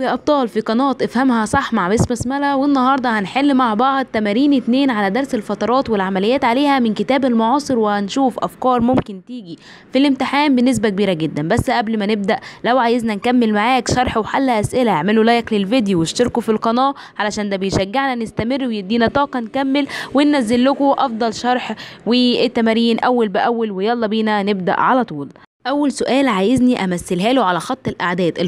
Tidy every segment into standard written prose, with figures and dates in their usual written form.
يا أبطال في قناة افهمها صح مع بسملة، والنهاردة هنحل مع بعض تمارين 2 على درس الفترات والعمليات عليها من كتاب المعاصر، وهنشوف أفكار ممكن تيجي في الامتحان بنسبة كبيرة جدا. بس قبل ما نبدأ، لو عايزنا نكمل معاك شرح وحل أسئلة اعملوا لايك للفيديو واشتركوا في القناة علشان ده بيشجعنا نستمر ويدينا طاقة نكمل وننزل لكم أفضل شرح والتمارين أول بأول. ويلا بينا نبدأ على طول. اول سؤال عايزني امثلها له على خط الاعداد.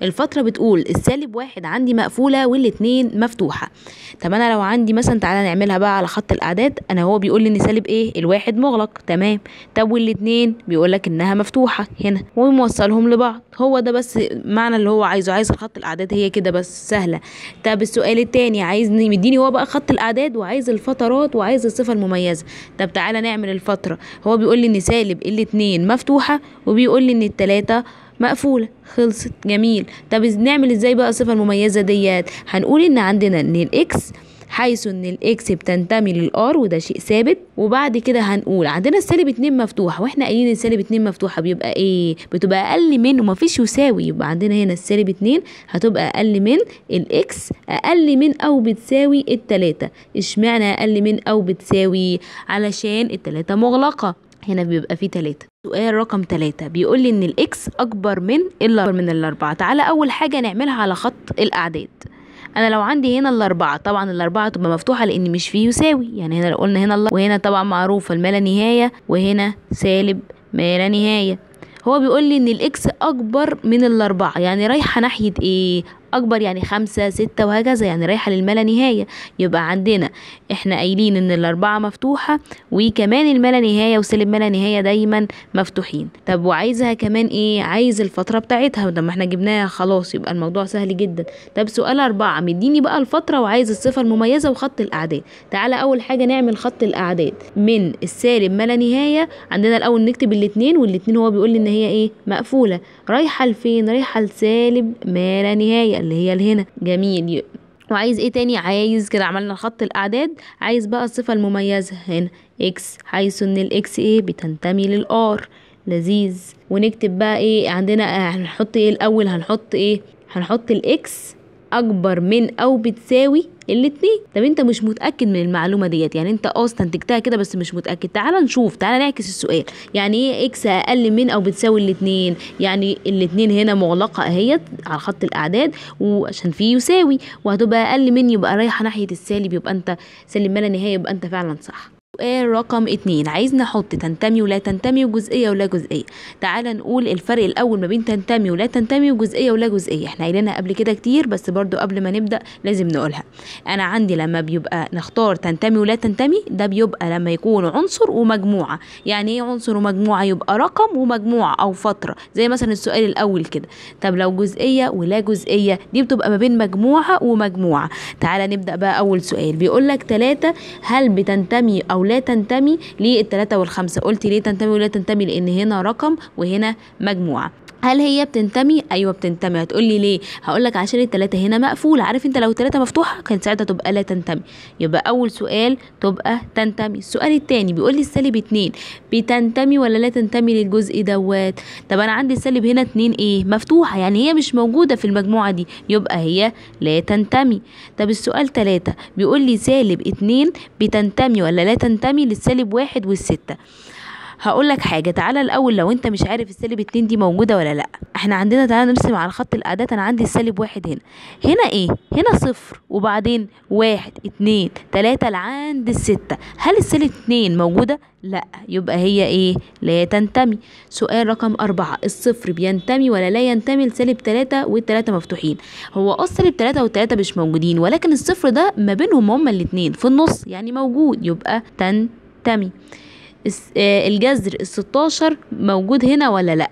الفتره بتقول السالب 1 عندي مقفوله والاتنين مفتوحه. طب انا لو عندي مثلا، تعالى نعملها بقى على خط الاعداد. انا هو بيقول لي ان سالب ايه، الواحد مغلق، تمام. طب والاتنين بيقول لك انها مفتوحه هنا وموصلهم لبعض. هو ده بس معنى اللي هو عايز خط الاعداد، هي كده بس سهله. طب السؤال التاني عايزني مديني هو بقى خط الاعداد وعايز الفترات وعايز الصفه المميزه. طب تعالى نعمل الفتره. هو بيقول لي ان سالب الاتنين مفتوحه وبيقول لي ان التلاتة مقفولة. خلصت، جميل. طب نعمل ازاي بقى الصفة المميزة ديت؟ هنقول ان عندنا ان الاكس، حيث ان الاكس بتنتمي للار وده شيء ثابت. وبعد كده هنقول عندنا السالب 2 مفتوحة، واحنا قايلين ان السالب 2 مفتوحة بيبقى ايه؟ بتبقى اقل من ومفيش يساوي. يبقى عندنا هنا السالب 2 هتبقى اقل من الاكس، اقل من او بتساوي التلاتة. اشمعنى اقل من او بتساوي؟ علشان التلاتة مغلقة، هنا بيبقى فيه 3. سؤال رقم 3 بيقول لي ان الاكس اكبر من الاربعة. تعالى اول حاجة نعملها على خط الاعداد. انا لو عندي هنا الاربعة، طبعا الاربعة تبقى مفتوحة لان مش فيه يساوي. يعني هنا لو قلنا هنا وهنا طبعا معروفة الما لا نهاية، وهنا سالب ما لا نهاية. هو بيقول لي ان الاكس اكبر من الاربعة، يعني رايحة ناحية ايه؟ اكبر يعني 5 6 وهكذا، يعني رايحة للما لا نهاية. يبقى عندنا احنا قايلين ان الاربعة مفتوحة، وكمان الما لا نهاية وسالب ما لا نهاية دايما مفتوحين. طب وعايزها كمان ايه؟ عايز الفترة بتاعتها. ده ما احنا جبناها خلاص، يبقى الموضوع سهل جدا. طب سؤال 4 مديني بقى الفترة وعايز الصفة المميزة وخط الاعداد. تعالى اول حاجة نعمل خط الاعداد من السالب ما لا نهاية. عندنا الاول نكتب الاتنين، والاتنين هو بيقول لي ان هي ايه؟ مقفولة. رايحة لفين؟ رايحة لسالب ما لا نهاية اللي هي لهنا، جميل. وعايز ايه تاني؟ عايز كده عملنا خط الاعداد، عايز بقى الصفة المميزة هنا اكس، حيث ان الاكس ايه؟ بتنتمي للار، لذيذ. ونكتب بقى ايه عندنا؟ هنحط ايه الاول؟ هنحط الاكس اكبر من او بتساوي الاتنين. طب انت مش متأكد من المعلومة ديت، يعني انت استنتجتها كده بس مش متأكد. تعالى نشوف، تعالى نعكس السؤال. يعني ايه اكس اقل من او بتساوي الاتنين؟ يعني الاتنين هنا مغلقة اهيت على خط الاعداد وعشان فيه يساوي، وهتبقى اقل من يبقى رايحة ناحية السالب، يبقى انت سالب ما لا نهاية، يبقى انت فعلا صح. سؤال رقم 2 عايز نحط تنتمي ولا تنتمي وجزئية ولا جزئية. تعالى نقول الفرق الأول ما بين تنتمي ولا تنتمي وجزئية ولا جزئية. احنا قايلينها قبل كده كتير، بس برضو قبل ما نبدأ لازم نقولها. أنا عندي لما بيبقى نختار تنتمي ولا تنتمي، ده بيبقى لما يكون عنصر ومجموعة. يعني ايه عنصر ومجموعة؟ يبقى رقم ومجموعة أو فترة، زي مثلا السؤال الأول كده. طب لو جزئية ولا جزئية، دي بتبقى ما بين مجموعة ومجموعة. تعالى نبدأ بقى. أول سؤال بيقول لك 3 هل بتنتمي أو لا تنتمي للتلاتة والخمسة؟ قلت ليه تنتمي ولا تنتمي؟ لان هنا رقم وهنا مجموعة. هل هي بتنتمي؟ ايوه بتنتمي. هتقولي ليه؟ هقولك عشان التلاتة هنا مقفولة. عارف انت لو التلاتة مفتوحة كانت ساعتها تبقى لا تنتمي. يبقى اول سؤال تبقى تنتمي. السؤال التاني بيقول لي السالب 2 بتنتمي ولا لا تنتمي للجزء دوت؟ طب انا عندي السالب هنا 2 ايه؟ مفتوحة، يعني هي مش موجودة في المجموعة دي، يبقى هي لا تنتمي. طب السؤال 3 بيقول لي سالب 2 بتنتمي ولا لا تنتمي للسالب 1 والستة. هقول لك حاجه. تعالى الاول لو انت مش عارف السالب 2 دي موجوده ولا لا، احنا عندنا، تعالى نرسم على خط الاعداد. انا عندي السالب 1 هنا ايه؟ هنا 0 وبعدين 1 2 3 لعند الستة. هل السالب 2 موجوده؟ لا، يبقى هي ايه؟ لا تنتمي. سؤال رقم 4 الصفر بينتمي ولا لا ينتمي لسالب 3 والتلاتة مفتوحين؟ هو سالب 3 والتلاتة مش موجودين، ولكن الصفر ده ما بينهم هما الاتنين في النص، يعني موجود، يبقى تنتمي. الجذر 16 موجود هنا ولا لا؟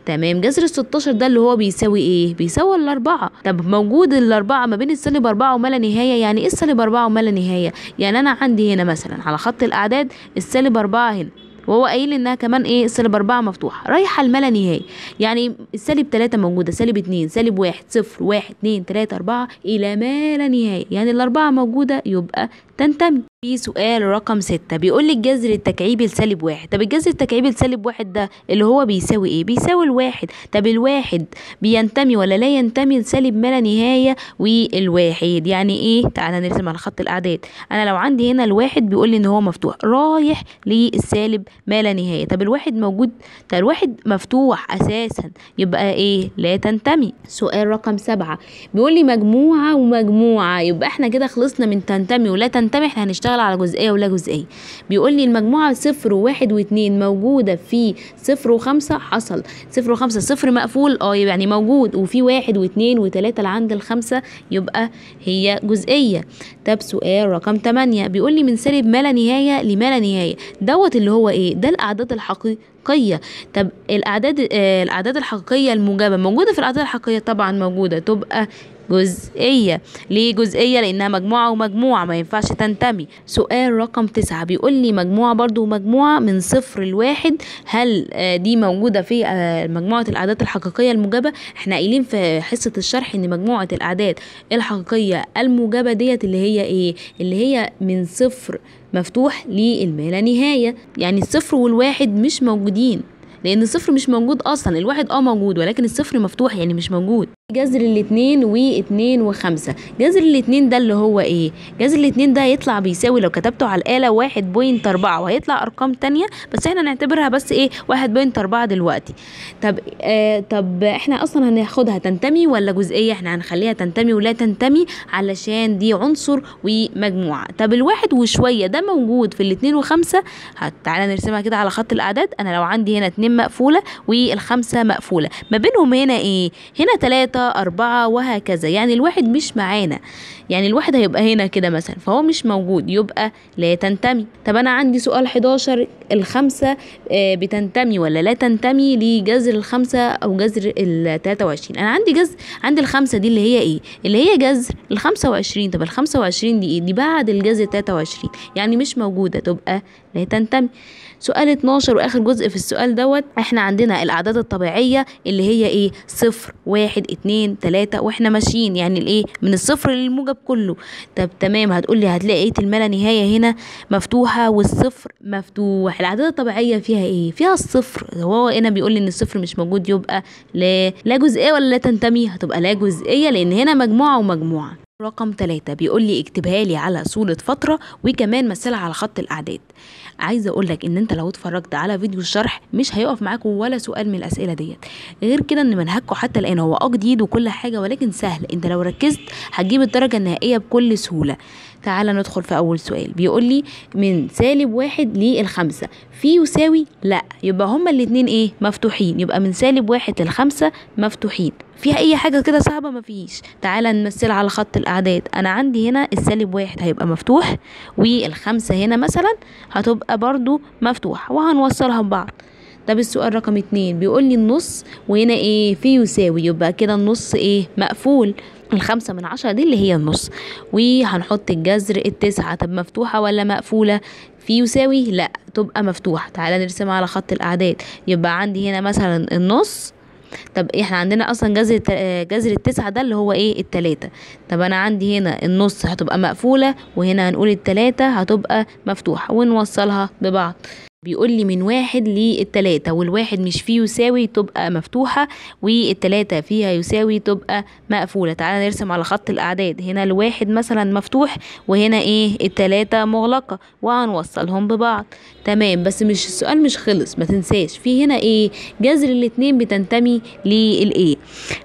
تمام. جذر 16 ده اللي هو بيساوي ايه؟ بيساوي الاربعة. طب موجود الاربعة ما بين السالب 4 وما لا نهاية. يعني ايه السالب 4 وما لا نهاية؟ يعني انا عندي هنا مثلا على خط الاعداد السالب 4 هنا، وهو قايل انها كمان ايه؟ السالب 4 مفتوحه رايحه لما لا نهايه. يعني السالب 3 موجوده، سالب 2 سالب 1 0 1 2 3 4 الى ما لا نهايه، يعني الاربعه موجوده، يبقى تنتمي. في سؤال رقم 6 بيقول لي الجذر التكعيبي لسالب واحد. طب الجذر التكعيبي لسالب واحد ده اللي هو بيساوي ايه؟ بيساوي الواحد. طب الواحد بينتمي ولا لا ينتمي لسالب ما لا نهاية والواحد؟ يعني ايه؟ تعالى نرسم على خط الاعداد. انا لو عندي هنا الواحد بيقول لي ان هو مفتوح رايح للسالب ما لا نهاية. طب الواحد موجود؟ طب الواحد مفتوح اساسا يبقى ايه؟ لا تنتمي. سؤال رقم 7 بيقول لي مجموعة ومجموعة، يبقى احنا كده خلصنا من تنتمي ولا تنتمي، احنا هنشتغل على جزئية ولا جزئية. بيقول لي المجموعة 0 و1 و2 موجودة في 0 و5. حصل 0 و5 0 مقفول يعني موجود، وفي 1 و2 و3 لعند الخمسة يبقى هي جزئية. طب سؤال رقم 8 بيقول لي من سالب ما لا نهاية لما لا نهاية دوت اللي هو ايه؟ ده الأعداد الحقيقية. طب الأعداد الحقيقية الموجبة موجودة في الأعداد الحقيقية؟ طبعا موجودة، تبقى جزئية. ليه جزئية؟ لأنها مجموعة ومجموعة ما ينفعش تنتمي. سؤال رقم 9 بيقول لي مجموعة برضو ومجموعة من 0 ل1، هل دي موجودة في مجموعة الأعداد الحقيقية الموجبة؟ احنا قايلين في حصة الشرح ان مجموعة الأعداد الحقيقية الموجبة ديت اللي هي ايه؟ اللي هي من 0 مفتوح للما لا نهاية. يعني الصفر والواحد مش موجودين، لان الصفر مش موجود اصلا. الواحد موجود ولكن الصفر مفتوح يعني مش موجود. جذر الاتنين واتنين وخمسة. جذر الاتنين ده اللي هو ايه؟ جذر الاتنين ده هيطلع بيساوي لو كتبته على الآلة 1.4، وهيطلع ارقام تانية بس احنا نعتبرها بس ايه 1.4 دلوقتي. طب احنا اصلا هناخدها تنتمي ولا جزئية؟ احنا هنخليها تنتمي ولا تنتمي علشان دي عنصر ومجموعة. طب الواحد وشوية ده موجود في الاتنين وخمسة. تعالى نرسمها كده على خط الاعداد. انا لو عندي هنا 2 مقفولة والخمسة مقفولة، ما بينهم هنا ايه؟ هنا 3 4 وهكذا. يعني الواحد مش معانا، يعني الواحد هيبقى هنا كده مثلا، فهو مش موجود يبقى لا تنتمي. طب انا عندي سؤال 11 الخمسة بتنتمي ولا لا تنتمي لجذر الخمسة او جذر ال23؟ انا عندي الخمسة دي اللي هي ايه؟ اللي هي جذر ال25. طب ال25 دي ايه؟ دي بعد الجذر 23 يعني مش موجودة، تبقى لا تنتمي. سؤال 12 واخر جزء في السؤال دوت، احنا عندنا الاعداد الطبيعية اللي هي ايه؟ 0 1 2 3 واحنا ماشيين يعني الايه من الصفر للموجب كله. طب تمام، هتقولي هتلاقي الما لا نهاية هنا مفتوحة والصفر مفتوح. الاعداد الطبيعية فيها ايه؟ فيها الصفر. هو هنا بيقول لي ان الصفر مش موجود، يبقى لا جزئية ولا لا تنتمي؟ هتبقى لا جزئية لان هنا مجموعة ومجموعة. رقم 3 بيقول لي اكتبها لي على صورة فترة وكمان مثلها على خط الأعداد. عايزه اقول لك ان انت لو اتفرجت على فيديو الشرح مش هيقف معاك ولا سؤال من الاسئله ديت. غير كده ان منهجكم حتى الان هو جديد وكل حاجه ولكن سهل، انت لو ركزت هتجيب الدرجه النهائيه بكل سهوله. تعال ندخل في اول سؤال. بيقول لي من -1 للخمسة في يساوي؟ لا، يبقى هما الاتنين ايه؟ مفتوحين. يبقى من -1 للخمسة مفتوحين. فيها اي حاجه كده صعبه؟ مفيش. تعالى نمثل على خط الاعداد. انا عندي هنا -1 هيبقى مفتوح، والخمسة هنا مثلا هتبقى برضو مفتوحه وهنوصلها ببعض. طب السؤال رقم 2 بيقول لي النص وهنا ايه؟ في يساوي، يبقى كده النص ايه؟ مقفول. 5/10 دي اللي هي النص، وهنحط الجذر 9. طب مفتوحة ولا مقفولة؟ في يساوي؟ لا، تبقى مفتوحة. تعالى نرسمها على خط الأعداد. يبقى عندي هنا مثلا النص. طب احنا عندنا اصلا جذر 9 ده اللي هو ايه؟ 3. طب انا عندي هنا النص هتبقى مقفولة، وهنا هنقول 3 هتبقى مفتوحة ونوصلها ببعض. بيقول لي من 1 ل3، والواحد مش فيه يساوي تبقى مفتوحة، والتلاتة فيها يساوي تبقى مقفولة. تعالى نرسم على خط الأعداد. هنا الواحد مثلا مفتوح، وهنا ايه؟ التلاتة مغلقة، وهنوصلهم ببعض. تمام، بس مش السؤال مش خلص، ما تنساش في هنا ايه؟ جذر الاتنين بتنتمي للايه؟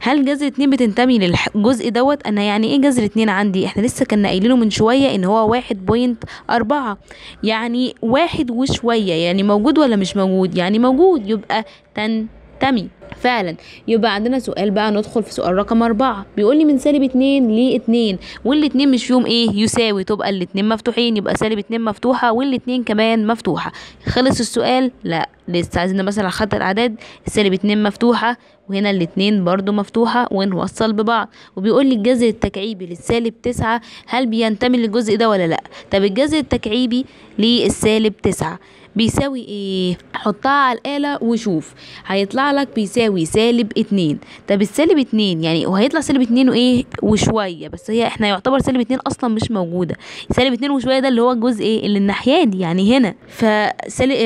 هل جذر 2 بتنتمي للجزء دوت؟ انا يعني ايه جذر 2 عندي؟ احنا لسه كنا قايلينه من شوية ان هو 1.4، يعني 1 وشوية. يعني موجود ولا مش موجود؟ يعني موجود، يبقى تنتمي فعلا. يبقى عندنا سؤال بقى، ندخل في سؤال رقم 4. بيقول لي من -2 ل2، والاتنين مش فيهم ايه؟ يساوي، تبقى الاتنين مفتوحين، يبقى -2 مفتوحة والاتنين كمان مفتوحة. خلص السؤال؟ لا، لسه عايزين مثلا على خط الاعداد. -2 مفتوحة، وهنا الاتنين برضو مفتوحة، ونوصل ببعض. وبيقول لي الجذر التكعيبي للسالب 9 هل بينتمي للجزء ده ولا لا؟ طب الجذر التكعيبي للسالب 9 بيساوي ايه؟ حطها على الآلة وشوف، هيطلع لك بيساوي -2. طب -2 يعني وهيطلع -2 وايه وشوية، بس هي احنا يعتبر -2 اصلا مش موجودة. -2 وشوية ده اللي هو الجزء ايه اللي الناحية دي يعني هنا،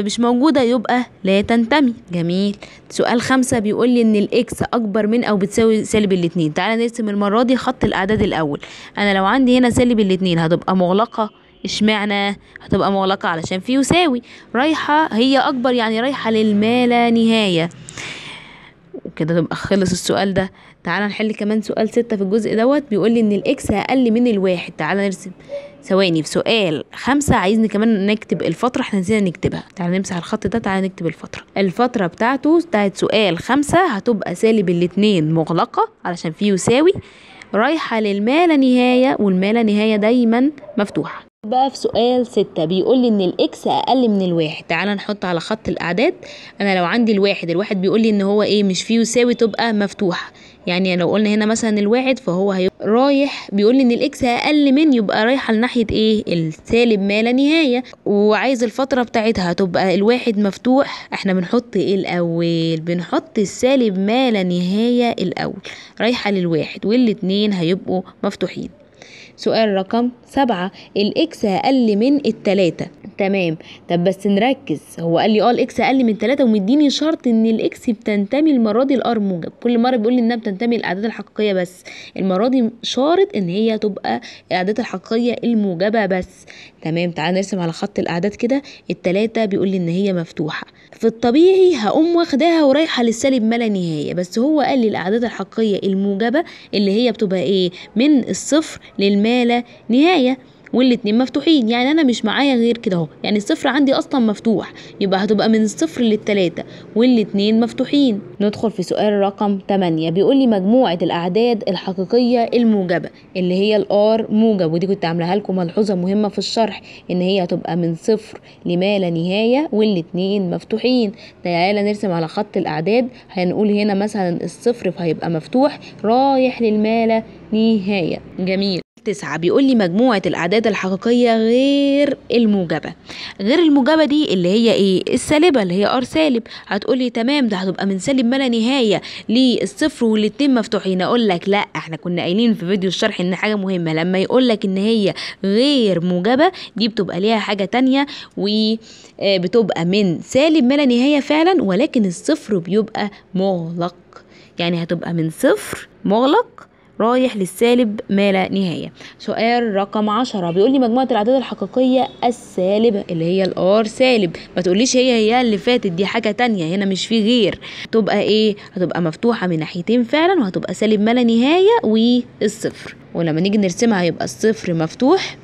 مش موجودة يبقى لا تنتمي. جميل. سؤال 5 بيقول لي ان الاكس اكبر من او بتساوي -2. تعالى نرسم المرة دي خط الاعداد الاول. انا لو عندي هنا -2 هتبقى مغلقة. اشمعنى هتبقى مغلقة؟ علشان في يساوي، رايحة هي اكبر يعني رايحة للما لا نهاية. وكده تبقى خلص السؤال ده. تعالى نحل كمان سؤال 6 في الجزء دوت. بيقول لي ان الاكس اقل من الواحد. تعالى نرسم ثواني. في سؤال 5 عايزني كمان نكتب الفترة، احنا نسينا نكتبها. تعالى نمسح الخط ده، تعالى نكتب الفترة بتاعته بتاعت سؤال 5 هتبقى -2 مغلقة علشان فيه يساوي، رايحة للما لا نهاية، والما لا نهاية دايما مفتوحة. بقى في سؤال 6 بيقول لي ان الاكس اقل من الواحد. تعالى نحط على خط الاعداد. انا لو عندي الواحد بيقول لي ان هو ايه مش فيه يساوي تبقى مفتوحة. يعني لو قلنا هنا مثلا الواحد فهو هيبقى رايح، بيقول لي ان الاكس اقل من يبقى رايحة لناحية ايه السالب ما لا نهاية، وعايز الفترة بتاعتها تبقى الواحد مفتوح. احنا بنحط ايه الاول؟ بنحط السالب ما لا نهاية الاول، رايحة للواحد، والاتنين هيبقوا مفتوحين. سؤال رقم 7 الاكس اقل من 3. تمام. طب بس نركز، هو قال لي الاكس اقل من 3 ومديني شرط ان الاكس بتنتمي المره دي لار موجب. كل مره بيقول لي انها بتنتمي للاعداد الحقيقيه بس، المره دي شارط ان هي تبقى الاعداد الحقيقيه الموجبه بس. تمام. تعال نرسم على خط الاعداد كده. ال3 بيقول لي ان هي مفتوحه، في الطبيعي هقوم واخداها ورايحه للسالب ما لا نهايه، بس هو قال لي الاعداد الحقيقيه الموجبه اللي هي بتبقى ايه من الصفر للما لا نهايه، والاتنين مفتوحين. يعني انا مش معايا غير كده اهو، يعني الصفر عندي اصلا مفتوح، يبقى هتبقى من الصفر لل3 والاتنين مفتوحين. ندخل في سؤال رقم 8 بيقول لي مجموعة الاعداد الحقيقية الموجبة اللي هي الار موجب، ودي كنت عاملاها لكم ملحوظة مهمة في الشرح ان هي هتبقى من صفر لما لا نهاية والاتنين مفتوحين. تعالى نرسم على خط الاعداد. هنقول هنا مثلا الصفر فهيبقى مفتوح رايح للما لا نهاية. جميل. 9 بيقول لي مجموعة الأعداد الحقيقية غير الموجبة. غير الموجبة دي اللي هي ايه السالبة اللي هي ار سالب. هتقولي تمام ده هتبقى من سالب ما لا نهاية للصفر والاتنين مفتوحين. اقول لك لا، احنا كنا قايلين في فيديو الشرح ان حاجة مهمة لما يقول لك ان هي غير موجبة دي بتبقى ليها حاجة تانية، وبتبقى من سالب ما لا نهاية فعلا، ولكن الصفر بيبقى مغلق. يعني هتبقى من صفر مغلق رايح للسالب ما لا نهاية. سؤال رقم 10 بيقول لي مجموعة الأعداد الحقيقية السالبة اللي هي الار سالب. ما تقوليش هي اللي فاتت، دي حاجة تانية، هنا مش في غير. تبقى ايه؟ هتبقى مفتوحة من ناحيتين فعلا، وهتبقى سالب ما لا نهاية والصفر، ولما نيجي نرسمها هيبقى الصفر مفتوح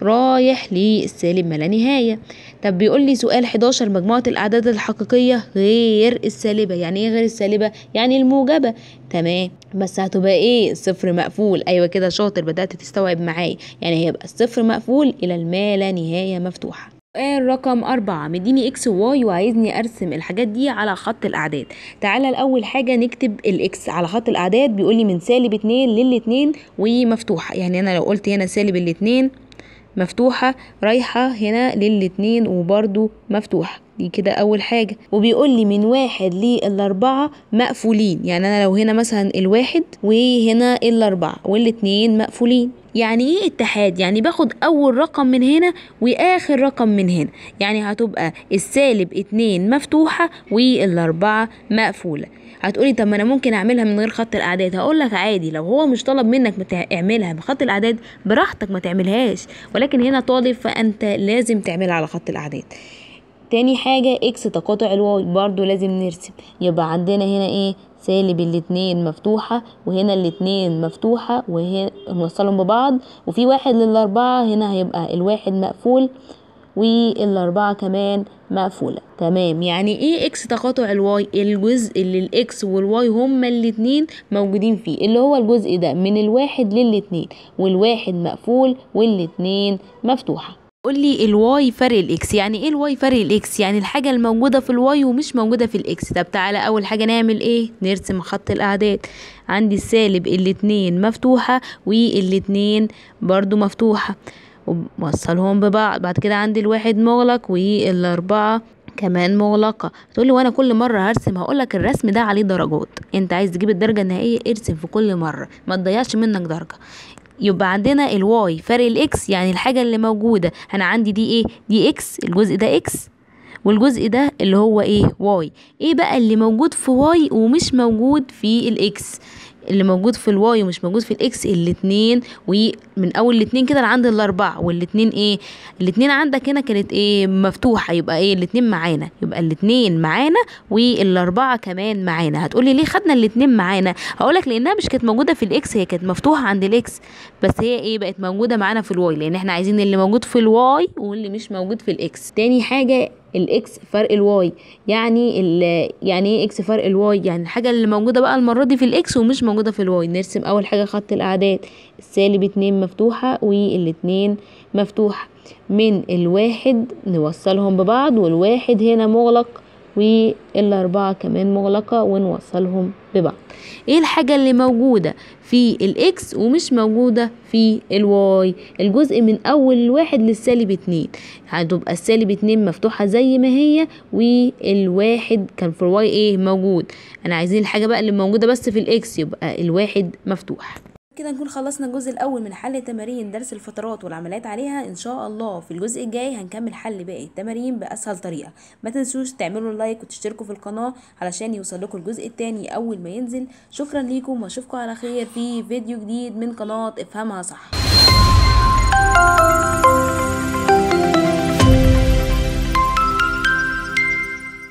رايح للسالب ما لا نهاية. طب بيقول لي سؤال 11 مجموعة الأعداد الحقيقية غير السالبة. يعني ايه غير السالبة؟ يعني الموجبة. تمام، بس هتبقى ايه الصفر مقفول. ايوه كده شاطر، بدأت تستوعب معايا. يعني هيبقى الصفر مقفول إلى الما لا نهاية مفتوحة. سؤال رقم 4 مديني اكس وواي وعايزني ارسم الحاجات دي على خط الاعداد. تعالى الاول حاجه نكتب الاكس على خط الاعداد. بيقول لي من -2 لل2 ومفتوحه. يعني انا لو قلت هنا -2 مفتوحة رايحة هنا للاتنين وبرضو مفتوحة، دي كده اول حاجة. وبيقول لي من 1 ل4 مقفولين. يعني انا لو هنا مثلا الواحد وهنا ال4 والاتنين مقفولين. يعني ايه اتحاد؟ يعني باخد اول رقم من هنا واخر رقم من هنا. يعني هتبقى -2 مفتوحة وال4 مقفولة. هتقولي طب ما انا ممكن اعملها من غير خط الاعداد. هقول لك عادي، لو هو مش طلب منك اعملها بخط الاعداد براحتك ما تعملهاش، ولكن هنا طالب فانت لازم تعملها على خط الاعداد. تاني حاجة اكس تقاطع الواي برضو لازم نرسم. يبقى عندنا هنا ايه -2 مفتوحة وهنا الاتنين مفتوحة وهنا نوصلهم ببعض، وفي 1 لل4 هنا هيبقى الواحد مقفول وال4 كمان مقفولة. تمام. يعني ايه اكس تقاطع الواي؟ الجزء اللي الاكس والواي هما الاتنين موجودين فيه، اللي هو الجزء ده من الواحد للاتنين، والواحد مقفول والاتنين مفتوحة. قول لي الواي فرق الاكس. يعني ايه الواي فرق الاكس؟ يعني الحاجه الموجوده في الواي ومش موجوده في الاكس. طب تعالى اول حاجه نعمل ايه؟ نرسم خط الاعداد. عندي السالب الاتنين مفتوحه والاتنين برضو مفتوحه، ووصلهم ببعض. بعد كده عندي الواحد مغلق والاربعة كمان مغلقة. تقولي وانا كل مرة هرسم؟ هقولك الرسم ده عليه درجات، انت عايز تجيب الدرجة النهائية ارسم في كل مرة، ما تضيعش منك درجة. يبقى عندنا الواي فرق الاكس، يعني الحاجة اللي موجودة. انا عندي دي ايه؟ دي اكس، الجزء ده اكس، والجزء ده اللي هو ايه؟ واي. ايه بقى اللي موجود في واي ومش موجود في الاكس؟ اللي موجود في الواي ومش موجود في الاكس الاتنين، ومن اول الاتنين كده لعند الاربعة. والاتنين ايه؟ الاتنين عندك هنا كانت ايه؟ مفتوحة، يبقى ايه؟ الاتنين معانا، يبقى الاتنين معانا والاربعة كمان معانا. هتقولي ليه خدنا الاتنين معانا؟ هقولك لانها مش كانت موجودة في الاكس، هي كانت مفتوحة عند الاكس، بس هي ايه؟ بقت موجودة معانا في الواي، لان احنا عايزين اللي موجود في الواي واللي مش موجود في الاكس. تاني حاجة الاكس فرق الواي، يعني يعني ايه اكس فرق الواي؟ يعني الحاجه اللي موجوده بقى المره دي في الاكس ومش موجوده في الواي. نرسم اول حاجه خط الاعداد، السالب 2 مفتوحه والاتنين مفتوحه، من الواحد نوصلهم ببعض، والواحد هنا مغلق والاربعه كمان مغلقه ونوصلهم ببعض. ايه الحاجه اللي موجوده في الاكس ومش موجوده في الواي؟ الجزء من اول الواحد للسالب 2، هتبقى السالب 2 مفتوحه زي ما هي، والواحد كان في الواي ايه؟ موجود. انا عايزين الحاجه بقى اللي موجوده بس في الاكس، يبقى الواحد مفتوح. كده نكون خلصنا الجزء الاول من حل تمارين درس الفترات والعمليات عليها. ان شاء الله في الجزء الجاي هنكمل حل باقي التمارين باسهل طريقه. ما تنسوش تعملوا لايك وتشتركوا في القناه علشان يوصل لكم الجزء الثاني اول ما ينزل. شكرا ليكم واشوفكم على خير في فيديو جديد من قناه افهمها صح.